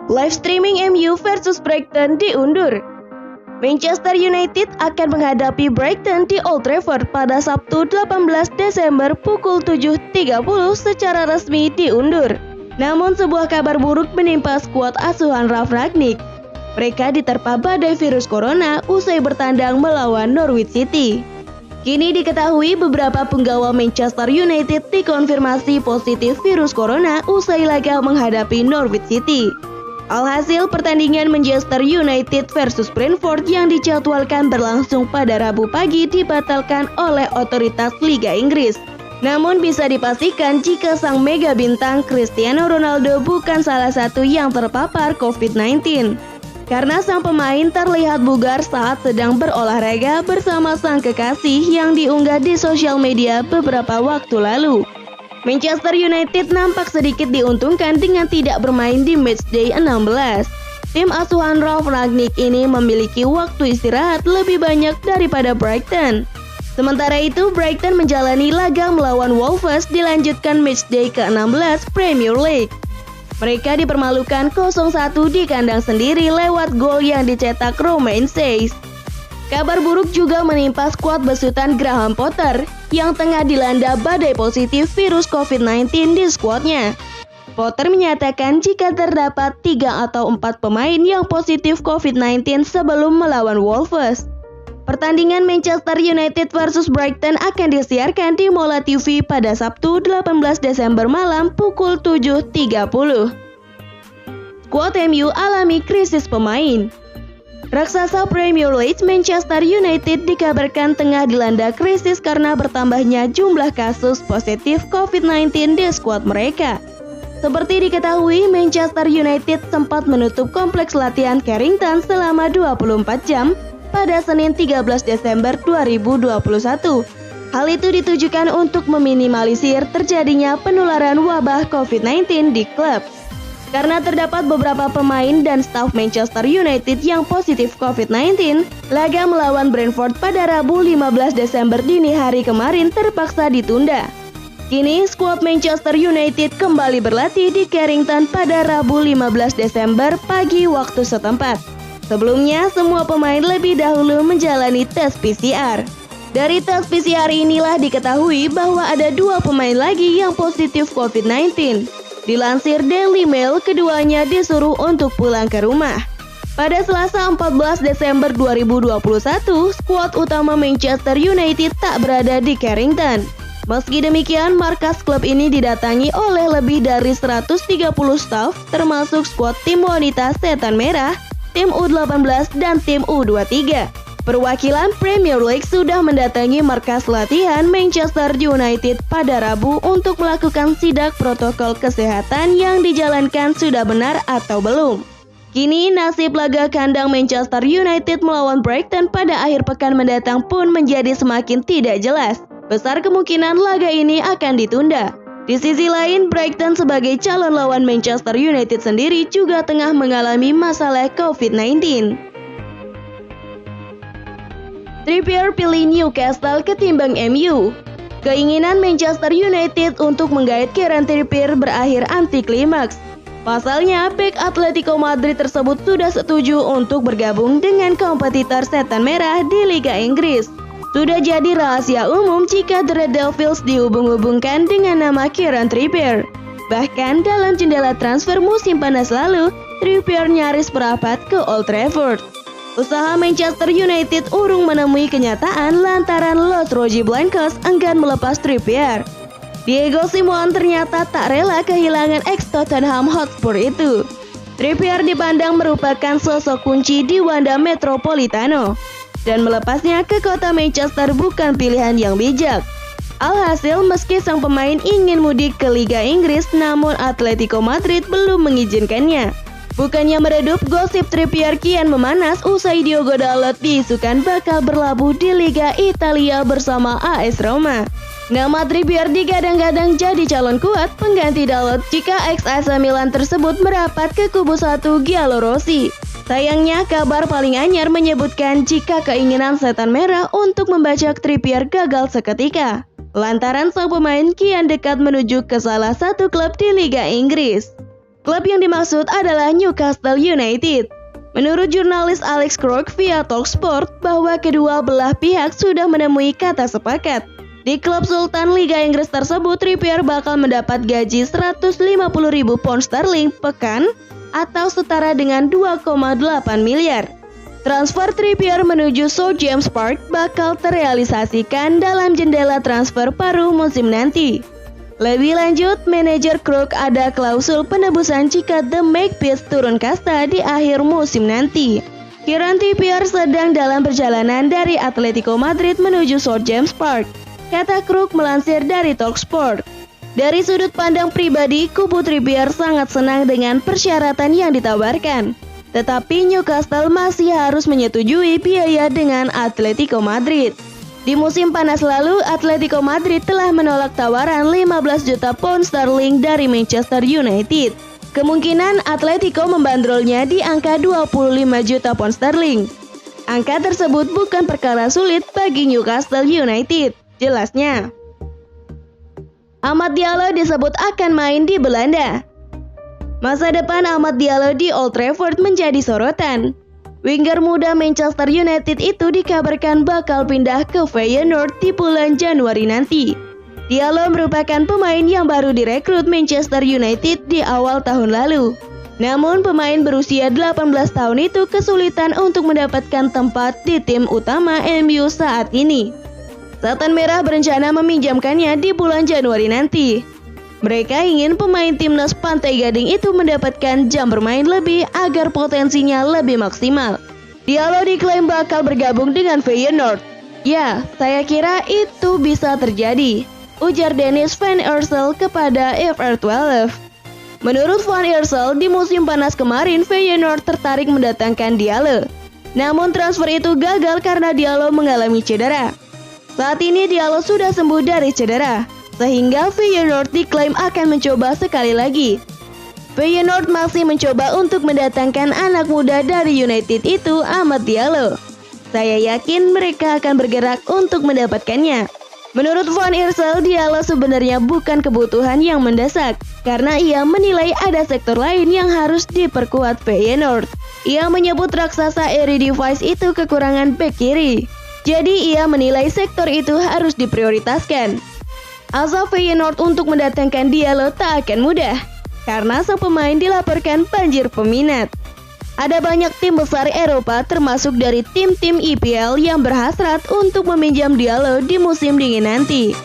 Live streaming MU versus Brighton diundur. Manchester United akan menghadapi Brighton di Old Trafford pada Sabtu 18 Desember pukul 7.30 secara resmi diundur. Namun sebuah kabar buruk menimpa skuad asuhan Ralf Rangnick. Mereka diterpa badai virus corona usai bertandang melawan Norwich City. Kini diketahui beberapa penggawa Manchester United dikonfirmasi positif virus corona usai laga menghadapi Norwich City. Alhasil pertandingan Manchester United versus Brentford yang dijadwalkan berlangsung pada Rabu pagi dibatalkan oleh otoritas Liga Inggris. Namun bisa dipastikan jika sang mega bintang Cristiano Ronaldo bukan salah satu yang terpapar COVID-19. Karena sang pemain terlihat bugar saat sedang berolahraga bersama sang kekasih yang diunggah di sosial media beberapa waktu lalu. Manchester United nampak sedikit diuntungkan dengan tidak bermain di matchday 16. Tim asuhan Ralf Rangnick ini memiliki waktu istirahat lebih banyak daripada Brighton. Sementara itu, Brighton menjalani laga melawan Wolves dilanjutkan matchday ke-16 Premier League. Mereka dipermalukan 0-1 di kandang sendiri lewat gol yang dicetak Romain Saiss. Kabar buruk juga menimpa skuad besutan Graham Potter yang tengah dilanda badai positif virus COVID-19 di skuadnya. Potter menyatakan jika terdapat 3 atau 4 pemain yang positif COVID-19 sebelum melawan Wolves. Pertandingan Manchester United versus Brighton akan disiarkan di Mola TV pada Sabtu 18 Desember malam pukul 7.30. Skuad MU alami krisis pemain. Raksasa Premier League Manchester United dikabarkan tengah dilanda krisis karena bertambahnya jumlah kasus positif COVID-19 di skuad mereka. Seperti diketahui, Manchester United sempat menutup kompleks latihan Carrington selama 24 jam pada Senin 13 Desember 2021. Hal itu ditujukan untuk meminimalisir terjadinya penularan wabah COVID-19 di klub. Karena terdapat beberapa pemain dan staf Manchester United yang positif COVID-19, laga melawan Brentford pada Rabu 15 Desember dini hari kemarin terpaksa ditunda. Kini, skuad Manchester United kembali berlatih di Carrington pada Rabu 15 Desember pagi waktu setempat. Sebelumnya, semua pemain lebih dahulu menjalani tes PCR. Dari tes PCR inilah diketahui bahwa ada 2 pemain lagi yang positif COVID-19. Dilansir Daily Mail, keduanya disuruh untuk pulang ke rumah. Pada Selasa 14 Desember 2021, skuad utama Manchester United tak berada di Carrington. Meski demikian, markas klub ini didatangi oleh lebih dari 130 staf, termasuk skuad tim wanita Setan Merah, tim U18 dan tim U23. Perwakilan Premier League sudah mendatangi markas latihan Manchester United pada Rabu untuk melakukan sidak protokol kesehatan yang dijalankan sudah benar atau belum. Kini nasib laga kandang Manchester United melawan Brighton pada akhir pekan mendatang pun menjadi semakin tidak jelas. Besar kemungkinan laga ini akan ditunda. Di sisi lain, Brighton sebagai calon lawan Manchester United sendiri juga tengah mengalami masalah COVID-19. Trippier pilih Newcastle ketimbang MU. Keinginan Manchester United untuk menggait Kieran Trippier berakhir anti klimaks. Pasalnya, bek Atletico Madrid tersebut sudah setuju untuk bergabung dengan kompetitor Setan Merah di Liga Inggris. Sudah jadi rahasia umum jika The Red Devils dihubung-hubungkan dengan nama Kieran Trippier. Bahkan dalam jendela transfer musim panas lalu, Trippier nyaris merapat ke Old Trafford. Usaha Manchester United urung menemui kenyataan lantaran Los Rojiblancos enggan melepas Trippier. Diego Simeone ternyata tak rela kehilangan ex-Tottenham Hotspur itu. Trippier dipandang merupakan sosok kunci di Wanda Metropolitano, dan melepasnya ke kota Manchester bukan pilihan yang bijak. Alhasil, meski sang pemain ingin mudik ke Liga Inggris, namun Atletico Madrid belum mengizinkannya. Bukannya meredup, gosip Trippier kian memanas usai Diogo Dalot diisukan bakal berlabuh di Liga Italia bersama AS Roma. Nama Trippier digadang-gadang jadi calon kuat pengganti Dalot jika ex-AC Milan tersebut merapat ke kubu 1 Giallorossi. Sayangnya, kabar paling anyar menyebutkan jika keinginan Setan Merah untuk membajak Trippier gagal seketika, lantaran sang pemain kian dekat menuju ke salah satu klub di Liga Inggris. Klub yang dimaksud adalah Newcastle United. Menurut jurnalis Alex Crook via Talksport bahwa kedua belah pihak sudah menemui kata sepakat. Di klub Sultan Liga Inggris tersebut, Trippier bakal mendapat gaji 150.000 pound sterling pekan atau setara dengan 2,8 miliar. Transfer Trippier menuju St James Park bakal terrealisasikan dalam jendela transfer paruh musim nanti. Lebih lanjut, manajer Crook ada klausul penebusan jika The Magpies turun kasta di akhir musim nanti. Kieran Trippier sedang dalam perjalanan dari Atletico Madrid menuju St James Park, kata Crook melansir dari Talksport. Dari sudut pandang pribadi, kubu Trippier sangat senang dengan persyaratan yang ditawarkan. Tetapi Newcastle masih harus menyetujui biaya dengan Atletico Madrid. Di musim panas lalu, Atletico Madrid telah menolak tawaran 15 juta pound sterling dari Manchester United. Kemungkinan Atletico membandrolnya di angka 25 juta pound sterling. Angka tersebut bukan perkara sulit bagi Newcastle United, jelasnya. Amad Diallo disebut akan main di Belanda. Masa depan Amad Diallo di Old Trafford menjadi sorotan. Winger muda Manchester United itu dikabarkan bakal pindah ke Feyenoord di bulan Januari nanti. Diallo merupakan pemain yang baru direkrut Manchester United di awal tahun lalu. Namun pemain berusia 18 tahun itu kesulitan untuk mendapatkan tempat di tim utama MU saat ini. Setan Merah berencana meminjamkannya di bulan Januari nanti. Mereka ingin pemain timnas Pantai Gading itu mendapatkan jam bermain lebih agar potensinya lebih maksimal. Diallo diklaim bakal bergabung dengan Feyenoord. Ya, saya kira itu bisa terjadi, ujar Dennis Van Eersel kepada FR12. Menurut Van Eersel, di musim panas kemarin Feyenoord tertarik mendatangkan Diallo. Namun transfer itu gagal karena Diallo mengalami cedera. Saat ini Diallo sudah sembuh dari cedera, sehingga Feyenoord diklaim akan mencoba sekali lagi. Feyenoord masih mencoba untuk mendatangkan anak muda dari United itu, Amad Diallo. Saya yakin mereka akan bergerak untuk mendapatkannya. Menurut Van Eersel, Diallo sebenarnya bukan kebutuhan yang mendesak, karena ia menilai ada sektor lain yang harus diperkuat Feyenoord. Ia menyebut raksasa Eredivisie itu kekurangan bek kiri. Jadi ia menilai sektor itu harus diprioritaskan. Asa Feyenoord untuk mendatangkan Diallo tak akan mudah, karena sang pemain dilaporkan banjir peminat. Ada banyak tim besar Eropa termasuk dari tim-tim IPL yang berhasrat untuk meminjam Diallo di musim dingin nanti.